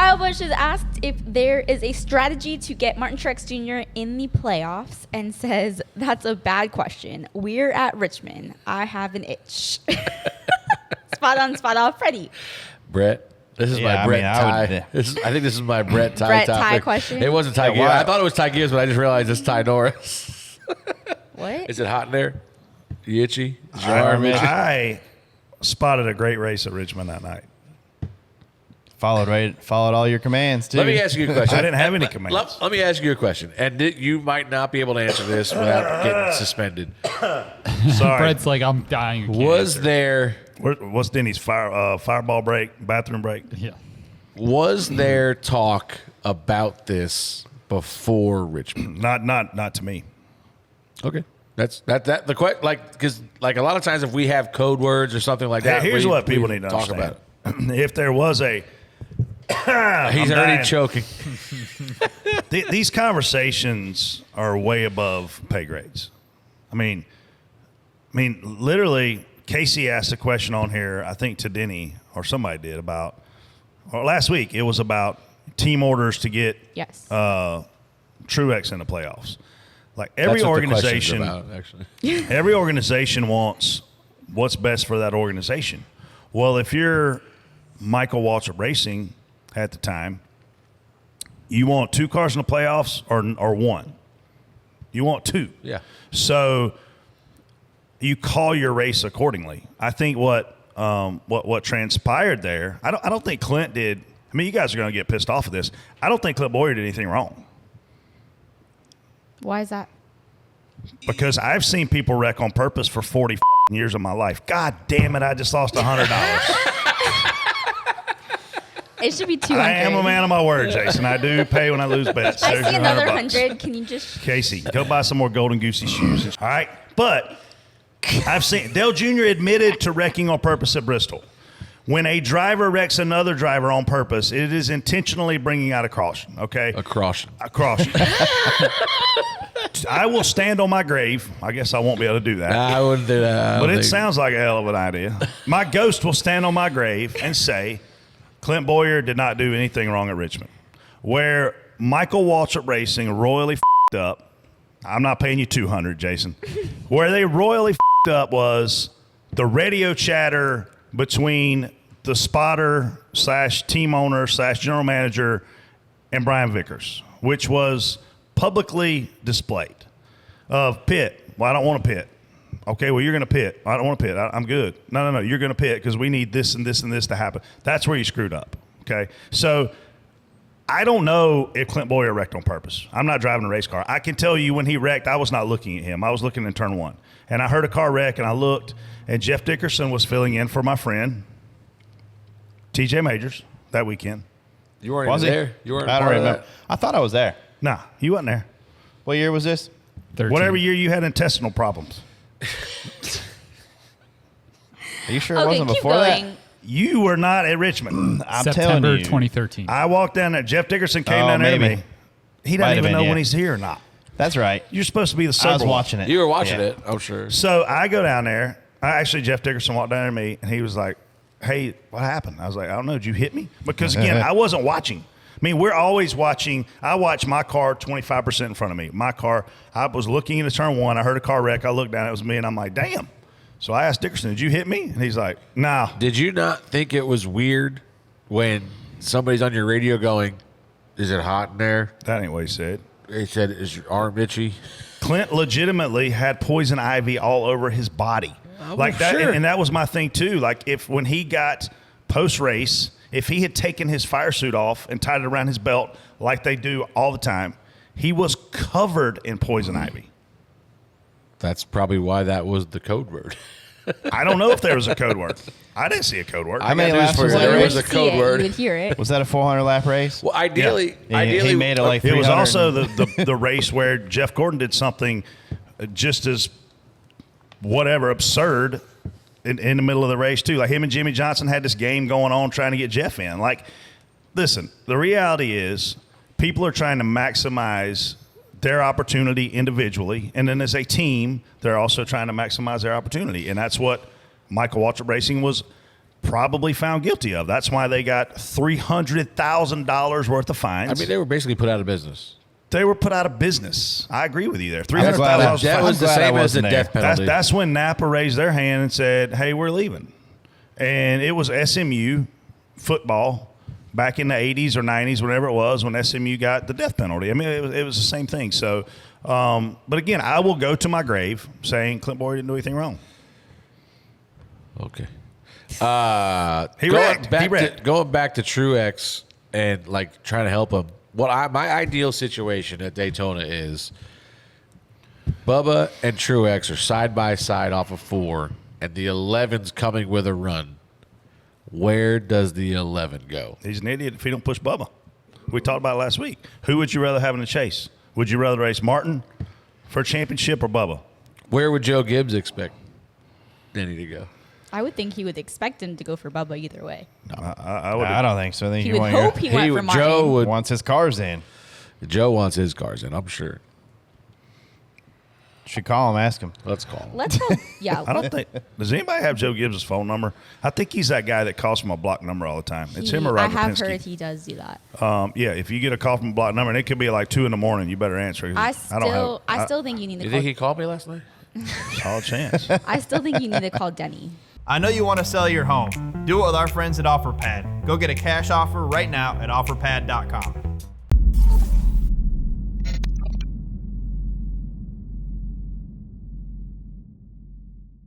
Kyle Busch is asked if there is a strategy to get Martin Truex Jr. in the playoffs and says, that's a bad question. We're at Richmond. I have an itch. Spot on, spot off. Freddie. Brett. This is my Brett tie. I think this is my Brett tie Brett topic. tie question? It wasn't Ty Gibbs. I thought it was Ty Gibbs, but I just realized it's Ty Norris. What? Is it hot in there? You itchy? Is your I arm itchy? I spotted a great race at Richmond that night. Followed all your commands, too. Let me ask you a question. I didn't have any commands. Let me ask you a question. And you might not be able to answer this without getting suspended. Sorry. Brett's like, I'm dying. You can't Was answer. there What's Denny's fireball break, bathroom break? Yeah. was there talk about this before Richmond? Not to me. Okay. That's the question. Because a lot of times if we have code words or something like that, Here's what people need to talk understand. about it. If there was a He's I'm already dying. choking. These conversations are way above pay grades. I mean, literally, Casey asked a question on here, I think to Denny, or somebody did, or last week, it was about team orders to get Yes. Truex in the playoffs. Like every That's what the organization, question's about, actually. every organization wants what's best for that organization. Well, if you're Michael Waltrip Racing at the time, you want 2 cars in the playoffs or 1? You want 2. Yeah. So you call your race accordingly. I think what transpired there, I don't think Clint did. I mean, you guys are going to get pissed off at this. I don't think Clint Bowyer did anything wrong. Why is that? Because I've seen people wreck on purpose for 40 years of my life. God damn it, I just lost $100. It should be 200. I am a man of my word, Jason. I do pay when I lose bets. I There's see your another $100. 100. Can you just... Casey, go buy some more Golden Goosey shoes. All right? But I've seen Dale Jr. admitted to wrecking on purpose at Bristol. When a driver wrecks another driver on purpose, it is intentionally bringing out a caution, okay? A caution. A caution. I will stand on my grave. I guess I won't be able to do that. I wouldn't do that. But it sounds like a hell of an idea. My ghost will stand on my grave and say, Clint Bowyer did not do anything wrong at Richmond. Where Michael Waltrip Racing royally f***ed up, I'm not paying you $200, Jason. Where they royally f***ed up was the radio chatter between the spotter / team owner / general manager and Brian Vickers, which was publicly displayed. Pit. Well, I don't want to pit. Okay, well, you're going to pit. I don't want to pit. I'm good. No. You're going to pit because we need this and this and this to happen. That's where you screwed up. Okay, so I don't know if Clint Bowyer wrecked on purpose. I'm not driving a race car. I can tell you when he wrecked, I was not looking at him. I was looking in turn 1. And I heard a car wreck, and I looked, and Jeff Dickerson was filling in for my friend, TJ Majors, that weekend. You weren't Was even he? there? You weren't I don't part of remember. that? I thought I was there. Nah, you wasn't there. What year was this? 13. Whatever year you had intestinal problems. Are you sure it Okay, wasn't keep before going. that? You were not at Richmond. I'm September telling you. 2013. I walked down there. Jeff Dickerson came Oh, down there to maybe. me. He Might doesn't have even been, know yeah. when he's here or not. That's right. You're supposed to be the sober I was one. watching it. You were watching Yeah. it, I'm sure. So I go down there. Jeff Dickerson walked down to me, and he was like, hey, what happened? I was like, I don't know. Did you hit me? Because, again, I wasn't watching. I mean, we're always watching. I watch my car 25% in front of me. My car, I was looking into turn 1. I heard a car wreck. I looked down. It was me, and I'm like, damn. So I asked Dickerson, did you hit me? And he's like, no. Did you not think it was weird when somebody's on your radio going, is it hot in there? That ain't what he said. He said, is your arm itchy? Clint legitimately had poison ivy all over his body. Like that, sure. and that was my thing too. Like when he got post-race, if he had taken his fire suit off and tied it around his belt like they do all the time, he was covered in poison ivy. That's probably why that was the code word. I don't know if there was a code word. I didn't see a code word. How many got news laps for was you. that There You was would a see code it. word. You would hear it. Was that a 400-lap race? Well, ideally, He made it like It 300. was also the race where Jeff Gordon did something just as whatever absurd in the middle of the race too. Like him and Jimmy Johnson had this game going on trying to get Jeff in. Like, listen, the reality is people are trying to maximize their opportunity individually, and then as a team, they're also trying to maximize their opportunity, and that's what Michael Waltrip Racing was probably found guilty of. That's why they got $300,000 worth of fines. I mean, they were basically put out of business. They were put out of business. I agree with you there. glad $300,000. That was the glad I same as the wasn't there. death penalty. That's when Napa raised their hand and said, "Hey, we're leaving." And it was SMU football back in the 80s or 90s, whenever it was, when SMU got the death penalty. I mean, it was the same thing. So, but again, I will go to my grave saying Clint Bowyer didn't do anything wrong. Okay. He wrecked. Going back to Truex and like trying to help him. My ideal situation at Daytona is Bubba and Truex are side by side off of 4, and the 11's coming with a run. Where does the 11 go? He's an idiot if he don't push Bubba. We talked about it last week. Who would you rather have in a chase? Would you rather race Martin for a championship or Bubba? Where would Joe Gibbs expect Denny to go? I would think he would expect him to go for Bubba either way. I don't think so. I think He would hope he went for Martin. Joe wants his cars in. Joe wants his cars in, I'm sure. Should call him, ask him. Let's call him. Let's hope. Yeah. I don't think. Does anybody have Joe Gibbs' phone number? I think he's that guy that calls from a block number all the time. It's him or Roger I have Penske. heard he does do that. Yeah, if you get a call from a block number, and it could be like 2 in the morning, you better answer. I still think you need to You call. think he called me last night? All chance. I still think you need to call Denny. I know you want to sell your home. Do it with our friends at OfferPad. Go get a cash offer right now at OfferPad.com.